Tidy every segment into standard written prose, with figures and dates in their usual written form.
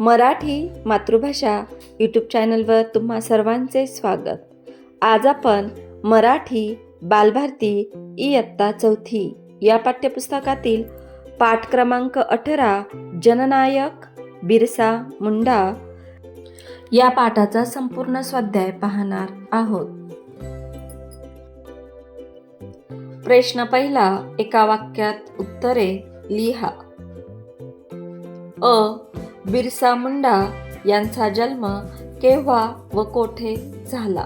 मराठी मातृभाषा यूट्यूब चॅनलवर तुम्हा सर्वांचे स्वागत. आज आपण मराठी बालभारती इयत्ता 4 या पाठ्यपुस्तकातील पाठ क्रमांक 18 जननायक बिरसा मुंडा या पाठाचा संपूर्ण स्वाध्याय पाहणार आहोत. प्रश्न पहिला, एका वाक्यात उत्तरे लिहा. बिरसा मुंडा यांचा जन्म केव्हा व कोठे झाला?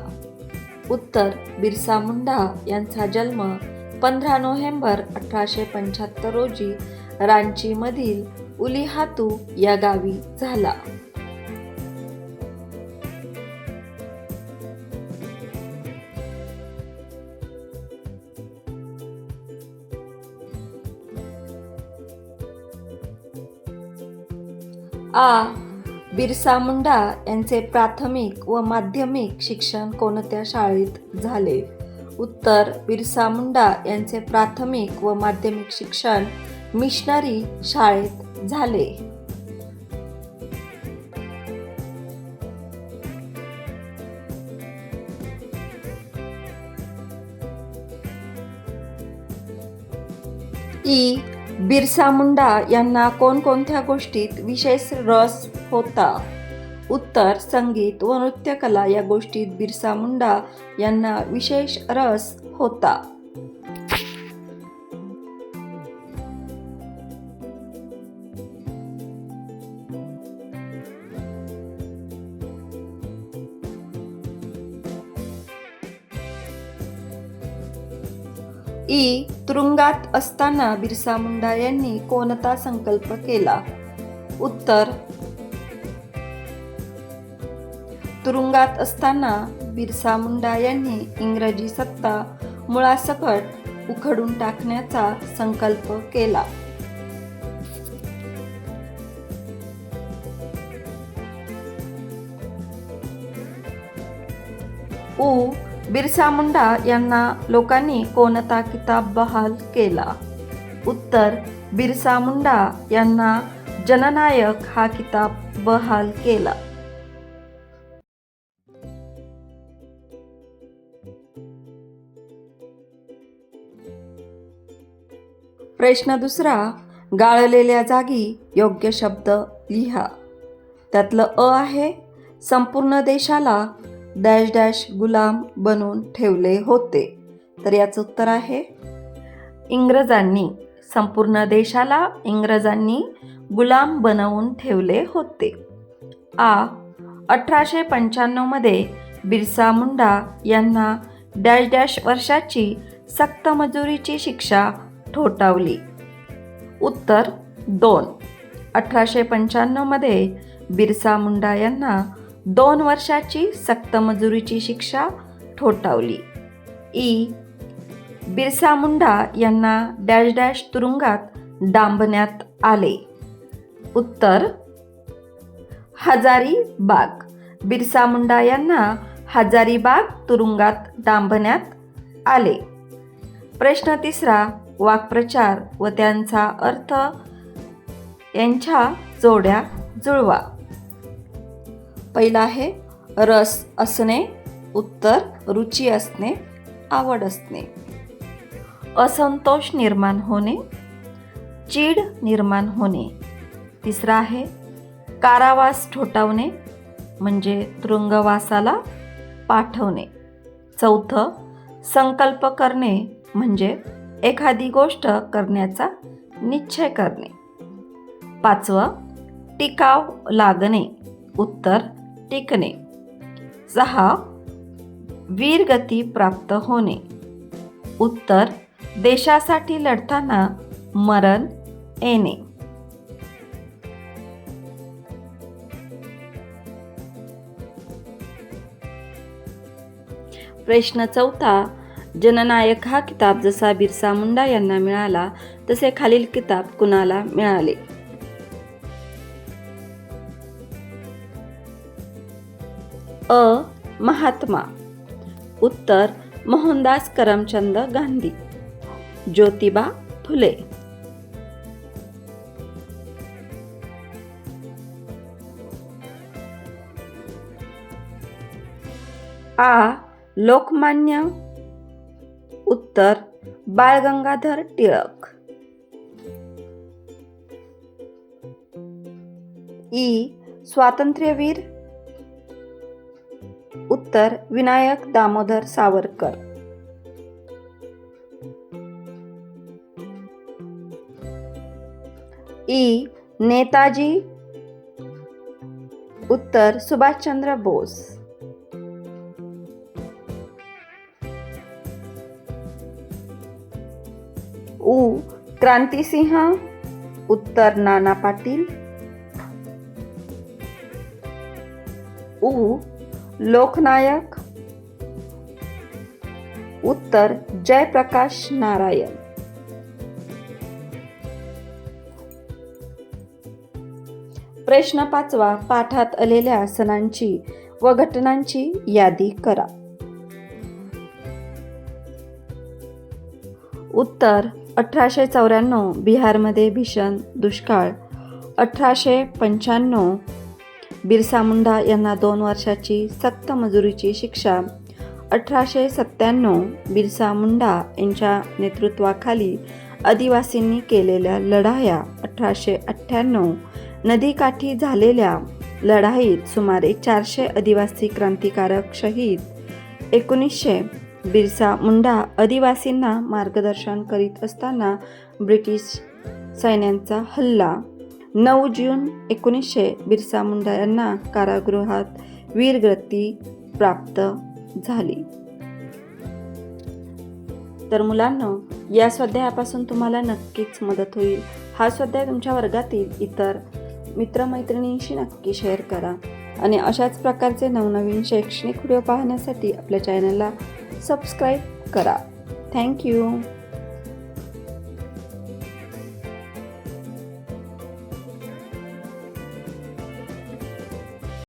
उत्तर, बिरसा मुंडा यांचा जन्म 15 नोव्हेंबर 1875 रोजी रांचीमधील उलीहातू या गावी झाला. बिरसा मुंडा यांचे प्राथमिक व माध्यमिक शिक्षण कोणत्या शाळेत झाले? उत्तर, बिरसा मुंडा यांचे प्राथमिक व माध्यमिक शिक्षण मिशनरी शाळेत झाले. बिरसा मुंडा यांना कोणकोणत्या गोष्टीत विशेष रस होता? उत्तर, संगीत व नृत्यकला या गोष्टीत बिरसा मुंडा यांना विशेष रस होता. तुरुंगात असताना बिरसा मुंडा यांनी कोणता संकल्प केला? उत्तर, तुरुंगात असताना बिरसा मुंडा यांनी इंग्रजी सत्ता मुळासकट उखडून टाकण्याचा संकल्प केला. बिरसा मुंडा यांना लोकांनी कोणता किताब बहाल केला? उत्तर, बिरसा मुंडा यांना जननायक हा किताब बहाल केला. प्रश्न दुसरा, गाळलेल्या जागी योग्य शब्द लिहा. त्यातलं आहे, संपूर्ण देशाला डॅश डॅश गुलाम बनवून ठेवले होते. तर याचं उत्तर आहे इंग्रजांनी. संपूर्ण देशाला इंग्रजांनी गुलाम बनवून ठेवले होते. 1895 मध्ये बिरसा मुंडा यांना डॅश डॅश वर्षाची सक्त मजुरीची शिक्षा ठोठावली. उत्तर, 2. 1895 मध्ये बिरसा मुंडा यांना 2 वर्षाची सक्त मजुरीची शिक्षा ठोठावली. बिरसा मुंडा यांना डॅश डॅश तुरुंगात डांबण्यात आले. उत्तर, हजारीबाग. बिरसा मुंडा यांना हजारीबाग तुरुंगात डांबण्यात आले. प्रश्न तिसरा, वाक्प्रचार व त्यांचा अर्थ यांच्या जोड्या जुळवा. पहिला आहे रस असणे. उत्तर, रुची असणे, आवड असणे. असंतोष निर्माण होणे, चीड निर्माण होणे. तिसरा आहे कारावास ठोठावणे म्हणजे तुरुंगवासाला पाठवणे. चौथं, संकल्प करणे म्हणजे एखादी गोष्ट करण्याचा निश्चय करणे. 5वं, टिकाव लागणे. उत्तर, टिकणे. 6, वीरगती प्राप्त होणे. उत्तर, देशासाठी लढताना मरण येणे. प्रश्न चौथा, जननायक हा किताब जसा बिरसा मुंडा यांना मिळाला तसे खालील किताब कुणाला मिळाले? महात्मा. उत्तर, मोहनदास करमचंद गांधी. ज्योतिबा फुले. आ. लोकमान्य. उत्तर बाळ गंगाधर टिळक. ई. स्वातंत्र्यवीर. उत्तर विनायक दामोदर सावरकर. ई. नेताजी. उत्तर सुभाषचंद्र बोस. उ. क्रांतिसिंह. उत्तर नाना पाटील. उ. लोकनायक. उत्तर जयप्रकाश नारायण. प्रश्न 5. पाठात आलेल्या सणांची व घटनांची यादी करा. उत्तर 1894 बिहारमध्ये भीषण दुष्काळ. 1895 बिरसा मुंडा यांना 2 वर्षाची सक्त मजुरीची शिक्षा. 1897 बिरसा मुंडा यांच्या नेतृत्वाखाली आदिवासींनी केलेल्या लढाया. 1898 नदीकाठी झालेल्या लढाईत सुमारे 400 आदिवासी क्रांतिकारक शहीद. 1900 बिरसा मुंडा आदिवासींना मार्गदर्शन करीत असताना ब्रिटिश सैन्यांचा हल्ला. 9 जून 1900 बिरसा मुंडा यांना कारागृहात वीरगती प्राप्त झाली. तर मुलांनो, या स्वाध्यायापासून तुम्हाला नक्कीच मदत होईल. हा स्वाध्याय तुमच्या वर्गातील इतर मित्रमैत्रिणींशी नक्की शेअर करा आणि अशाच प्रकारचे नवनवीन शैक्षणिक व्हिडिओ पाहण्यासाठी आपल्या चॅनलला सबस्क्राईब करा. थँक्यू.